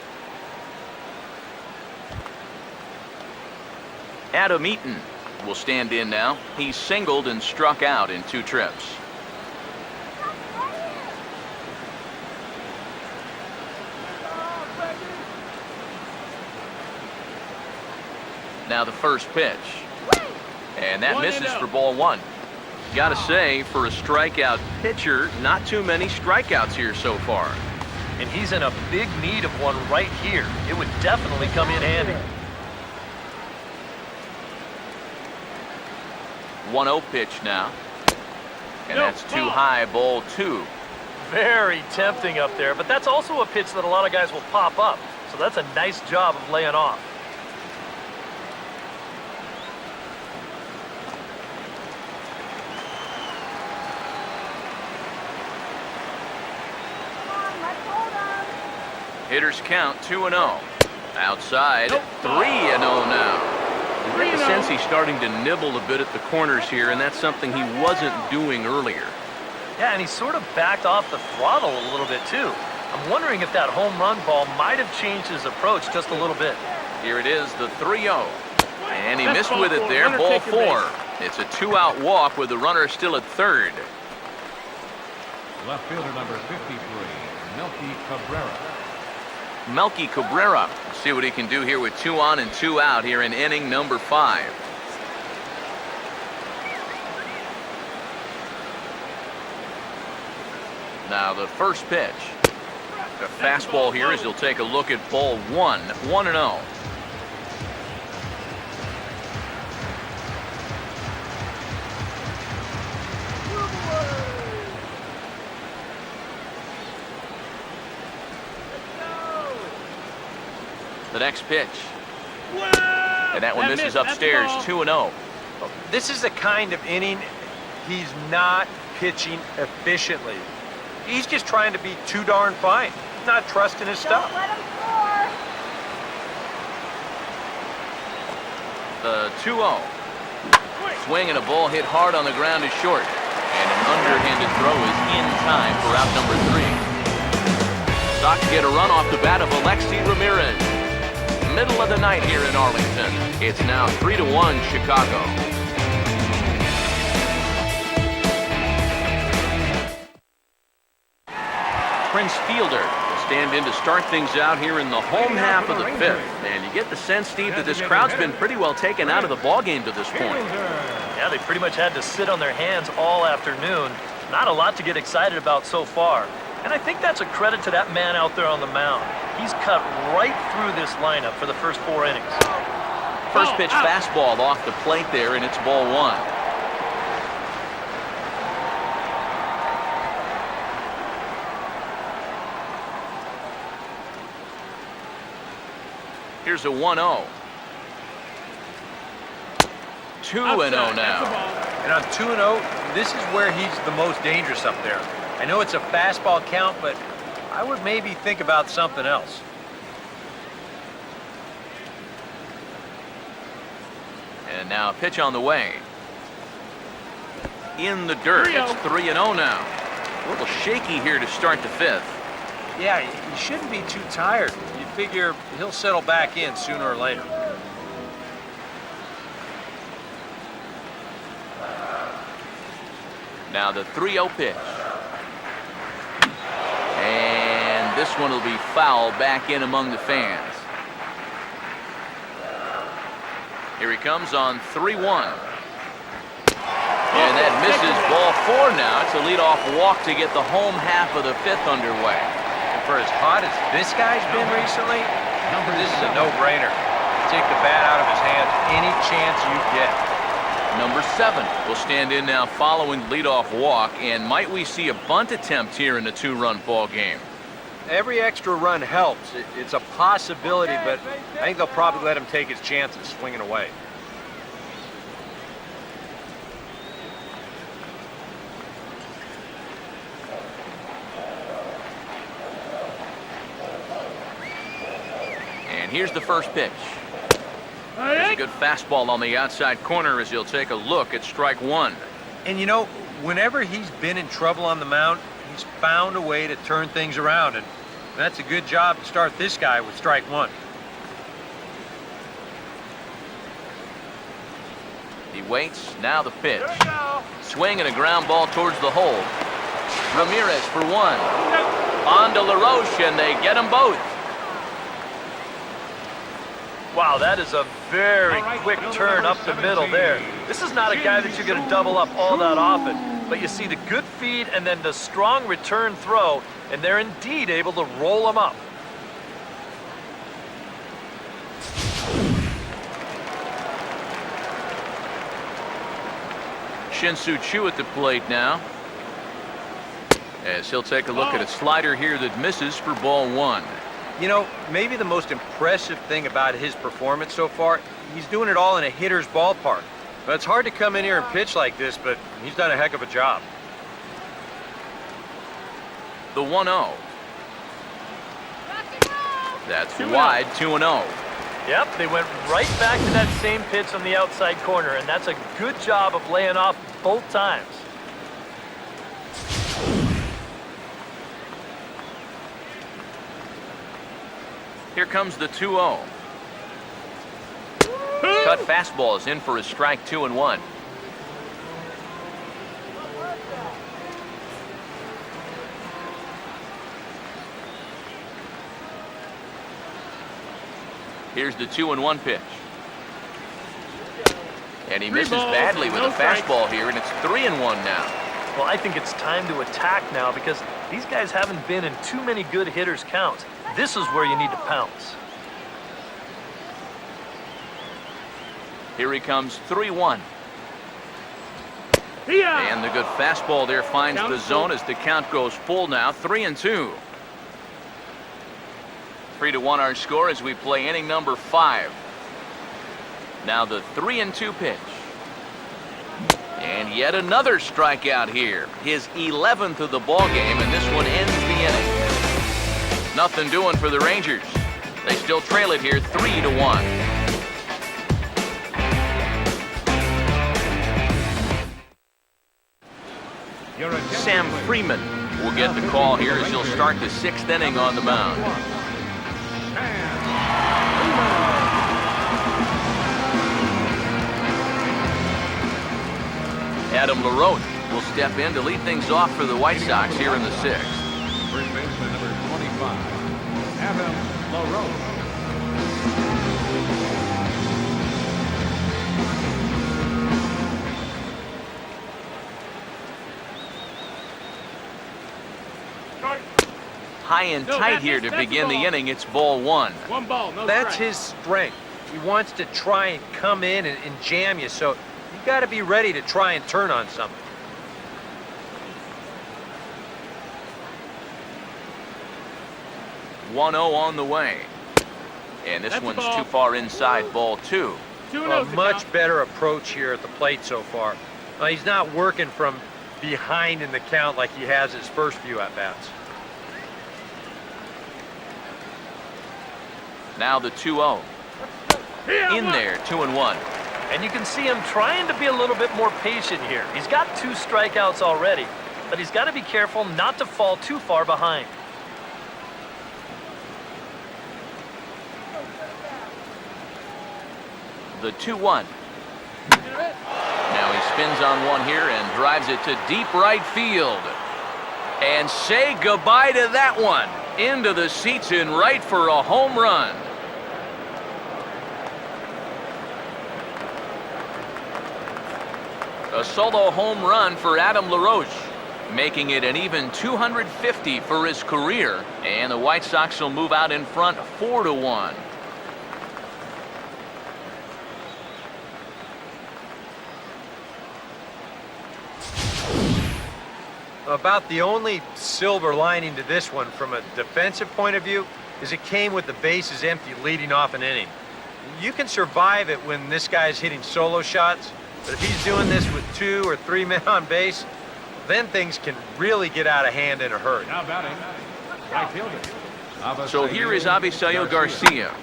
Adam Eaton will stand in now. He's singled and struck out in 2 trips. Now the first pitch. And that misses for ball 1. Gotta say, for a strikeout pitcher, not too many strikeouts here so far. And he's in a big need of one right here. It would definitely come in handy. 1-0 pitch now. And that's too high, ball 2. Very tempting up there, but that's also a pitch that a lot of guys will pop up. So that's a nice job of laying off. Hitters count 2-0. Outside, 3-0 now. I get the sense he's starting to nibble a bit at the corners here, and that's something he wasn't doing earlier. Yeah, and he sort of backed off the throttle a little bit, too. I'm wondering if that home run ball might have changed his approach just a little bit. Here it is, the 3-0. And he missed with it there, ball 4. It's a 2-out walk with the runner still at third. Left fielder number 53, Melky Cabrera. Melky Cabrera. See what he can do here with 2 on and 2 out here in inning number 5. Now the first pitch. The fastball here as he'll take a look at ball 1, 1-0. The next pitch. And that one misses upstairs, 2-0. This is the kind of inning he's not pitching efficiently. He's just trying to be too darn fine. Not trusting his stuff. The 2-0. Swing and a ball hit hard on the ground is short. And an underhanded throw is in time for out number 3. Sox get a run off the bat of Alexi Ramirez. Middle of the night here in Arlington. It's now 3-1 Chicago. Prince Fielder will stand in to start things out here in the home half of the 5th. And you get the sense, Steve, that this crowd's been pretty well taken out of the ballgame to this point. Yeah, they pretty much had to sit on their hands all afternoon. Not a lot to get excited about so far. And I think that's a credit to that man out there on the mound. He's cut right through this lineup for the first 4 innings. First pitch fastball off the plate there, and it's ball 1. Here's a 1-0. 2-0 now. And on 2-0, this is where he's the most dangerous up there. I know it's a fastball count, but I would maybe think about something else. And now a pitch on the way. In the dirt. It's 3-0 now. A little shaky here to start the 5th. Yeah, he shouldn't be too tired. You figure he'll settle back in sooner or later. Now the 3-0 pitch. And this one will be foul back in among the fans. Here he comes on 3-1. And that misses ball 4 now. It's a leadoff walk to get the home half of the 5th underway. And for as hot as this guy's been recently, this is a no-brainer. Take the bat out of his hands any chance you get. Number 7 will stand in now following the leadoff walk. And might we see a bunt attempt here in the 2-run ball game? Every extra run helps. It's a possibility, but I think they'll probably let him take his chances swinging away. And here's the first pitch. There's a good fastball on the outside corner as he'll take a look at strike 1. And you know, whenever he's been in trouble on the mound, he's found a way to turn things around, and that's a good job to start this guy with strike 1. He waits, now the pitch. Swing and a ground ball towards the hole. Ramirez for 1. On to LaRoche, and they get them both. Wow, that is a very quick turn up the middle there. This is not a guy that you're going to double up all that often. But you see the good feed and then the strong return throw, and they're indeed able to roll him up. Shin-Soo Choo at the plate now. As he'll take a look at a slider here that misses for ball 1. You know, maybe the most impressive thing about his performance so far, he's doing it all in a hitter's ballpark. But it's hard to come in here and pitch like this, but he's done a heck of a job. The 1-0. That's wide, 2-0. Yep, they went right back to that same pitch on the outside corner, and that's a good job of laying off both times. Here comes the 2-0. Cut fastball is in for a strike, 2-1. Here's the 2-1 pitch. And he misses badly with a fastball here, and it's 3-1 now. Well, I think it's time to attack now because these guys haven't been in too many good hitters' counts. This is where you need to pounce. Here he comes, 3-1. And the good fastball there finds the zone as the count goes full now, 3-2. 3-1 our score as we play inning number 5. Now the 3-2 pitch. And yet another strikeout here. His 11th of the ball game, and this one ends the inning. Nothing doing for the Rangers. They still trail it here, 3-1. Sam Freeman will get the call here as he'll start the 6th inning on the mound. Adam LaRoche will step in to lead things off for the White Sox here in the 6th. First baseman number 25, Adam LaRoche. High and tight here to begin the inning. It's ball 1. One ball, no That's strike. his strength. He wants to try and come in and jam you, so you got to be ready to try and turn on something. One 0 on the way. And this That's a one's ball. too far inside, ball 2. A much better approach here at the plate so far. He's not working from behind in the count like he has his first few at-bats. Now the 2-0. In there, 2-1. And you can see him trying to be a little bit more patient here. He's got 2 strikeouts already, but he's got to be careful not to fall too far behind. The 2-1. Now he spins on one here and drives it to deep right field. And say goodbye to that one. Into the seats in right for a home run. A solo home run for Adam LaRoche, making it an even 250 for his career. And the White Sox will move out in front 4-1. About the only silver lining to this one from a defensive point of view is it came with the bases empty leading off an inning. You can survive it when this guy's hitting solo shots, but if he's doing this with 2 or 3 men on base, then things can really get out of hand in a hurry. Now batting, right fielder. So here is Avisayo Garcia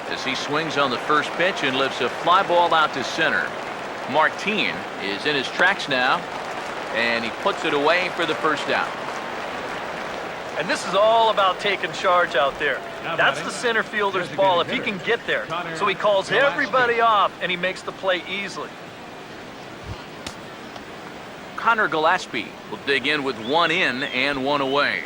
as he swings on the first pitch and lifts a fly ball out to center. Martin is in his tracks now, and he puts it away for the first out. And this is all about taking charge out there. Now That's batting, the center fielder's designated ball if he hitter, can get there. Connor So he calls Gillespie. everybody off, and he makes the play easily. Connor Gillespie will dig in with 1 in and 1 away.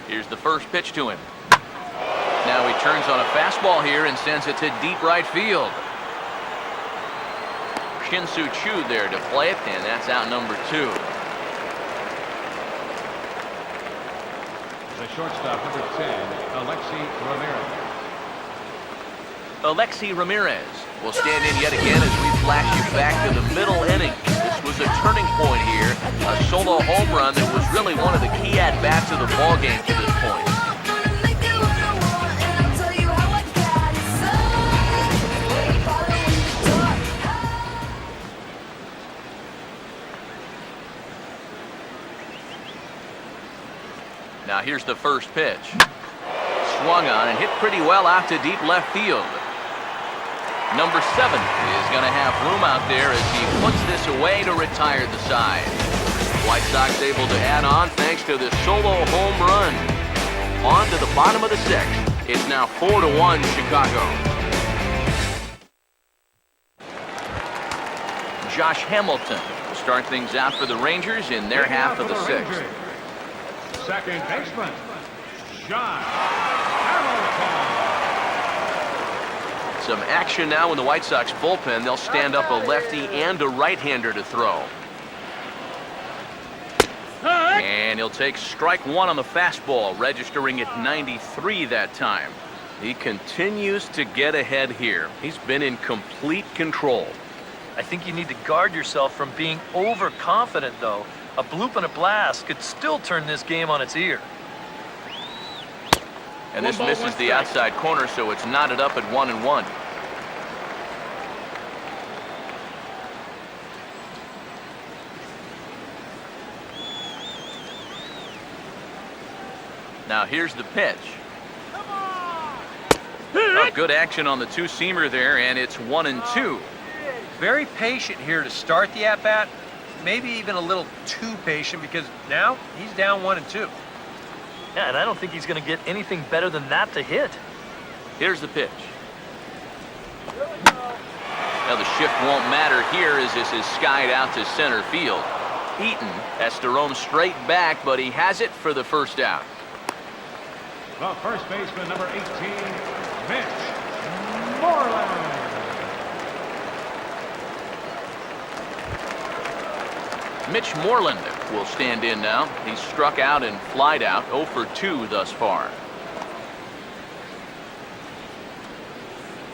Here's the first pitch to him. Now he turns on a fastball here and sends it to deep right field. Shin-Soo Choo there to play it, and that's out number 2. The shortstop, number 10, Alexi Ramirez. Alexi Ramirez will stand in yet again as we flash you back to the middle inning. This was a turning point here, a solo home run that was really one of the key at-bats of the ball game to this point. Now here's the first pitch. Swung on and hit pretty well out to deep left field. Number 7 is going to have room out there as he puts this away to retire the side. White Sox able to add on thanks to this solo home run. On to the bottom of the 6th. It's now 4-1 Chicago. Josh Hamilton will start things out for the Rangers in their half of the 6th. Second baseman, Josh Hamilton. Some action now in the White Sox bullpen. They'll stand up a lefty and a right-hander to throw. And he'll take strike 1 on the fastball, registering at 93 that time. He continues to get ahead here. He's been in complete control. I think you need to guard yourself from being overconfident, though. A bloop and a blast could still turn this game on its ear. And this misses the outside corner, so it's knotted up at 1-1. Now here's the pitch. Oh, good action on the two-seamer there, and it's 1-2. Very patient here to start the at-bat. Maybe even a little too patient because now he's down 1-2. Yeah, and I don't think he's going to get anything better than that to hit. Here's the pitch. Now the shift won't matter here as this is skied out to center field. Eaton has to roam straight back, but he has it for the first out. The first baseman, number 18, Mitch Moreland. Mitch Moreland will stand in now. He's struck out and flied out, 0 for 2 thus far.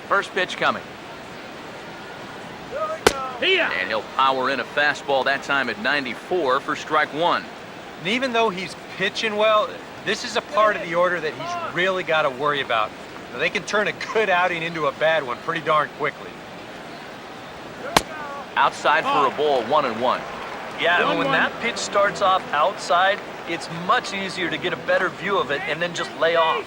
First pitch coming. And he'll power in a fastball that time at 94 for strike 1. And even though he's pitching well, this is a part of the order that he's really got to worry about. Now, they can turn a good outing into a bad one pretty darn quickly. Outside for a ball, 1-1. Yeah, and when that pitch starts off outside, it's much easier to get a better view of it and then just lay off.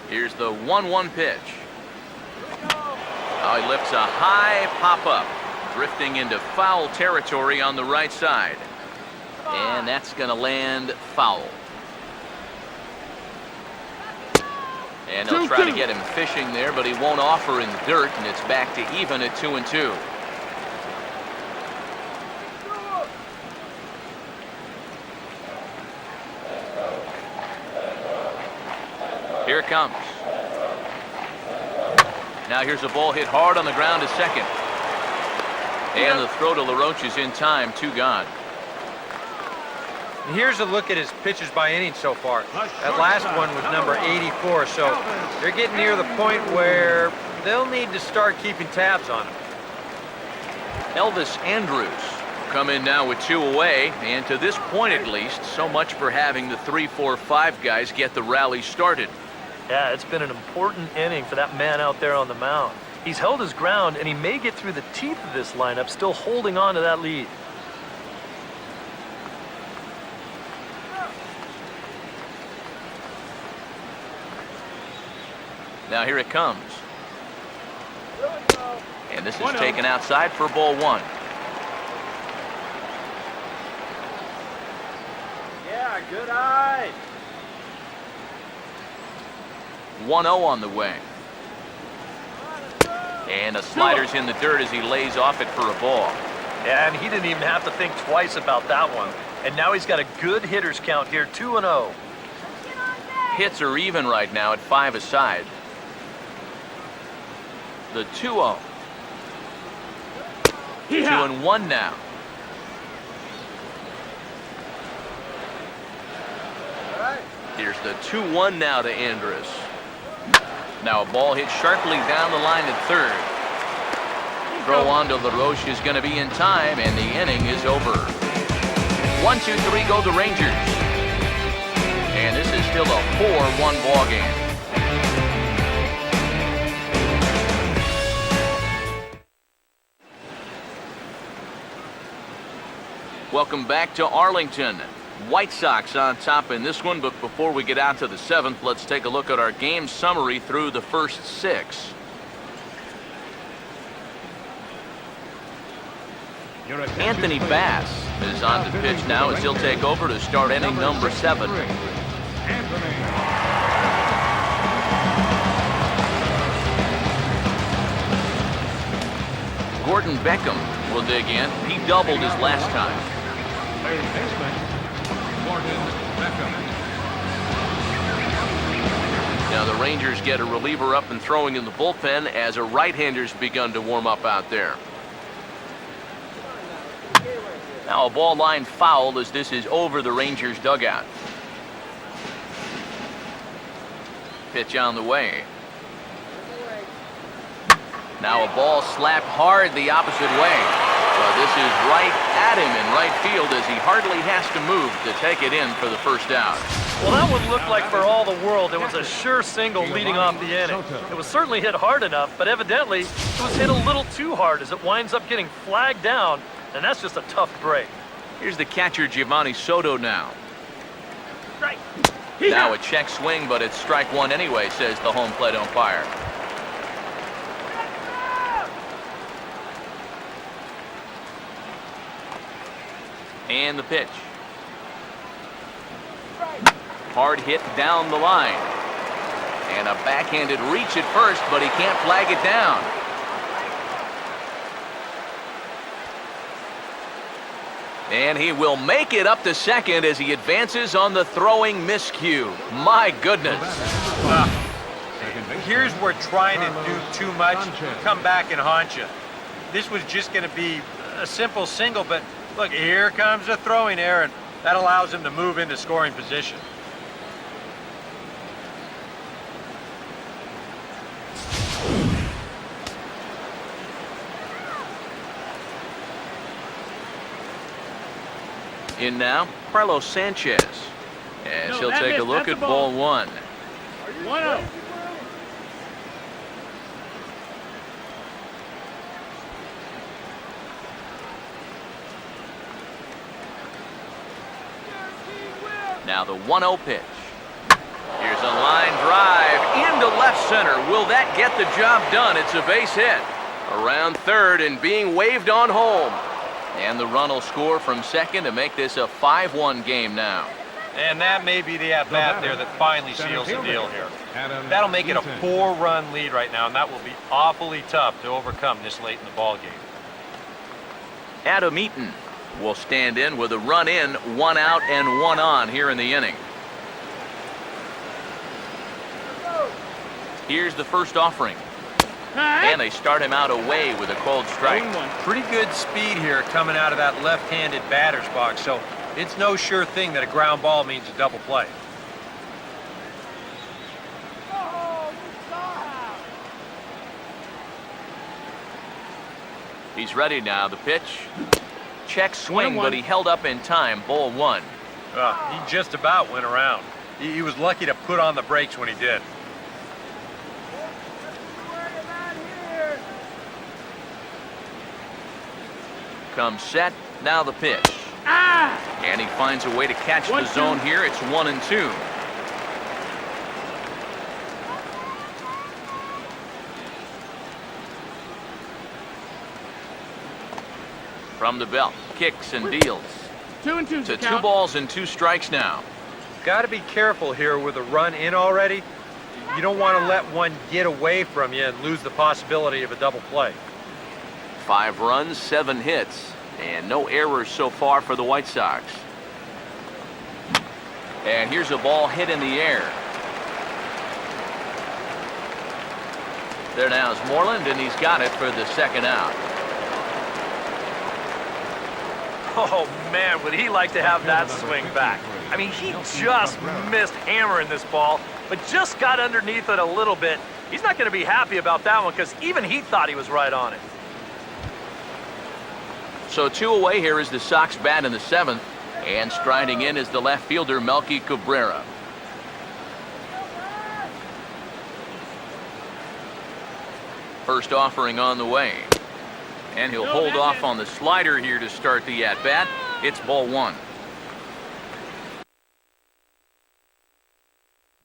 Here's the 1-1 pitch. Oh, he lifts a high pop-up, drifting into foul territory on the right side. And that's going to land foul. And he'll try to get him fishing there, but he won't offer in the dirt, and it's back to even at 2-2. Here it comes. Now here's a ball hit hard on the ground to second. And the throw to LaRoche is in time, 2 gone. And here's a look at his pitches by inning so far. That last one was number 84, so they're getting near the point where they'll need to start keeping tabs on him. Elvis Andrus come in now with 2 away, and to this point at least, so much for having the 3, 4, 5 guys get the rally started. Yeah, it's been an important inning for that man out there on the mound. He's held his ground, and he may get through the teeth of this lineup, still holding on to that lead. Now here it comes. And this is taken outside for ball 1. Yeah, good eye. 1-0 on the way. And a slider's in the dirt as he lays off it for a ball. Yeah, and he didn't even have to think twice about that one. And now he's got a good hitter's count here, 2-0. Hits are even right now at 5 aside. The 2-0. 2-1 now. Here's the 2-1 now to Andrus. Now a ball hit sharply down the line at third. Throw on to LaRoche is going to be in time, and the inning is over. 1-2-3 go the Rangers. And this is still a 4-1 ball game. welcome back to Arlington. White Sox on top in this one, but before we get out to the 7th, let's take a look at our game summary through the first 6. Anthony Bass is on the pitch now as he'll take over to start inning number 7. Gordon Beckham will dig in. He doubled his last time. Third baseman, Gordon Beckham. Now the Rangers get a reliever up and throwing in the bullpen as a right-hander's begun to warm up out there. Now a ball line foul as this is over the Rangers dugout. Pitch on the way. Now a ball slapped hard the opposite way. Well, this is right at him in right field as he hardly has to move to take it in for the first out. Well, that one looked like for all the world it was a sure single leading off the inning. It was certainly hit hard enough, but evidently it was hit a little too hard as it winds up getting flagged down, and that's just a tough break. Here's the catcher, Giovanni Soto now. Right. Now a check swing, but it's strike one anyway, says the home plate umpire. And the pitch. Hard hit down the line. And a backhanded reach at first, but he can't flag it down. And he will make it up to second as he advances on the throwing miscue. My goodness. Here's where trying to do too much, come back and haunt you. This was just going to be a simple single, but look, here comes a throwing error, and that allows him to move into scoring position. In now, Carlos Sanchez. As he'll take a look at ball 1. 1-0. Now the 1-0 pitch. Here's a line drive into left center. Will that get the job done? It's a base hit. Around third and being waved on home. And the run will score from second to make this a 5-1 game now. And that may be the at-bat there that finally seals the deal here. That'll make it a 4-run lead right now, and that will be awfully tough to overcome this late in the ball game. Adam Eaton will stand in with a run in, 1 out and 1 on here in the inning. Here's the first offering. And they start him out away with a cold strike. Pretty good speed here coming out of that left-handed batter's box, so it's no sure thing that a ground ball means a double play. He's ready now. The pitch. Check swing, but he held up in time. Ball 1. He just about went around. He was lucky to put on the brakes when he did. Comes set. Now the pitch. And he finds a way to catch the zone here. It's 1-2. From the belt, kicks and deals. 2-2 to 2 balls and 2 strikes now. Got to be careful here with a run in already. You don't want to let one get away from you and lose the possibility of a double play. 5 runs, 7 hits, and no errors so far for the White Sox. And here's a ball hit in the air. There now is Moreland, and he's got it for the second out. Oh, man, would he like to have that swing back. I mean, he just missed hammering this ball, but just got underneath it a little bit. He's not going to be happy about that one because even he thought he was right on it. So 2 away here is the Sox bat in the 7th, and striding in is the left fielder, Melky Cabrera. First offering on the way. And he'll hold off on the slider here to start the at-bat. It's ball one.